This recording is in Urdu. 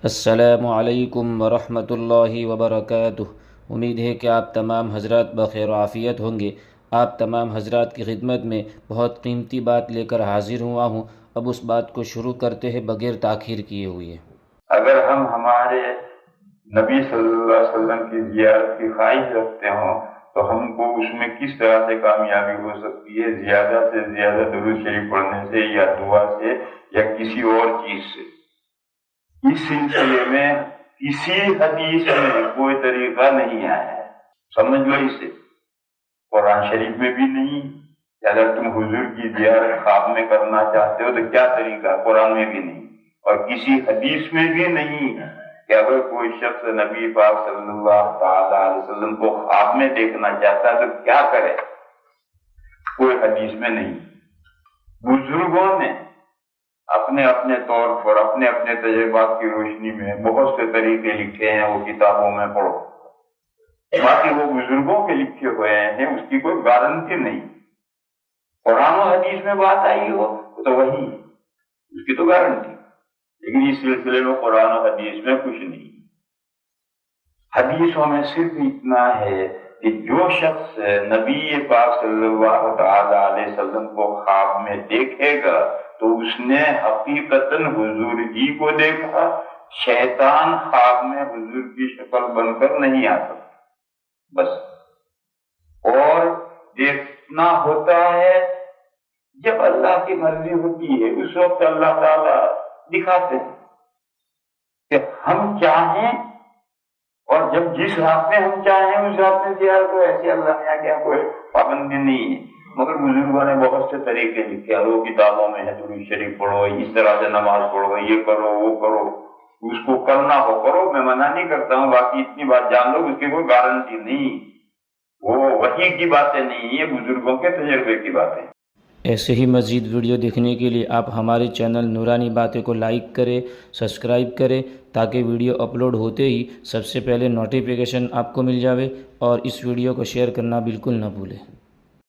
السلام علیکم ورحمۃ اللہ وبرکاتہ۔ امید ہے کہ آپ تمام حضرات بخیر و عافیت ہوں گے۔ آپ تمام حضرات کی خدمت میں بہت قیمتی بات لے کر حاضر ہوا ہوں۔ اب اس بات کو شروع کرتے ہیں بغیر تاخیر کیے ہوئے۔ اگر ہم ہمارے نبی صلی اللہ علیہ وسلم کی زیارت کی خواہش رکھتے ہوں تو ہم کو اس میں کس طرح سے کامیابی ہو سکتی ہے؟ زیادہ سے زیادہ درود شریف پڑھنے سے یا دعا سے یا کسی اور چیز سے۔ اس سلسلے میں کسی حدیث میں کوئی طریقہ نہیں آیا ہے، سمجھ لو اسے۔ قرآن شریف میں بھی نہیں کہ اگر تم حضور کی زیارت خواب میں کرنا چاہتے ہو تو کیا طریقہ، قرآن میں بھی نہیں، اور کسی حدیث میں بھی نہیں کہ اگر کوئی شخص نبی پاک صلی اللہ تعالی علیہ وسلم کو خواب میں دیکھنا چاہتا ہے تو کیا کرے، کوئی حدیث میں نہیں۔ بزرگوں نے اپنے اپنے طور پر اپنے اپنے تجربات کی روشنی میں بہت سے طریقے لکھے ہیں، وہ کتابوں میں پڑھو۔ باقی وہ بزرگوں کے لکھے ہوئے ہیں، اس کی کوئی گارنٹی نہیں۔ قرآن و حدیث میں بات آئی ہو تو وہی، اس کی تو گارنٹی، لیکن اس سلسلے میں قرآن و حدیث میں کچھ نہیں۔ حدیثوں میں صرف اتنا ہے کہ جو شخص نبی پاک صلی اللہ تعالی علیہ وسلم کو خواب میں دیکھے گا تو اس نے حقیقتاً حضور جی کو دیکھا۔ شیطان خواب میں حضور کی شکل بن کر نہیں آ سکتا، بس۔ اور دیکھنا ہوتا ہے جب اللہ کی مرضی ہوتی ہے، اس وقت اللہ تعالیٰ دکھاتے ہیں کہ ہم چاہیں، اور جب جس رات میں ہم چاہیں اس رات میں زیارت کو، ایسے اللہ نے کیا کوئی پابندی نہیں ہے۔ مگر بزرگوں نے بہت سے طریقے لکھے، وہ کتابوں میں ہے، درود شریف پڑھو، اس طرح سے نماز پڑھو، یہ کرو وہ کرو، اس کو کرنا ہو کرو، میں منع نہیں کرتا ہوں، باقی اتنی بات جان لو اس کی کوئی گارنٹی نہیں، وہ وحی کی باتیں نہیں، یہ بزرگوں کے تجربے کی باتیں۔ ایسے ہی مزید ویڈیو دیکھنے کے لیے آپ ہمارے چینل نورانی باتیں کو لائک کریں، سبسکرائب کریں، تاکہ ویڈیو اپلوڈ ہوتے ہی سب سے پہلے نوٹیفیکیشن آپ کو مل جاوے، اور اس ویڈیو کو شیئر کرنا بالکل نہ بھولیں۔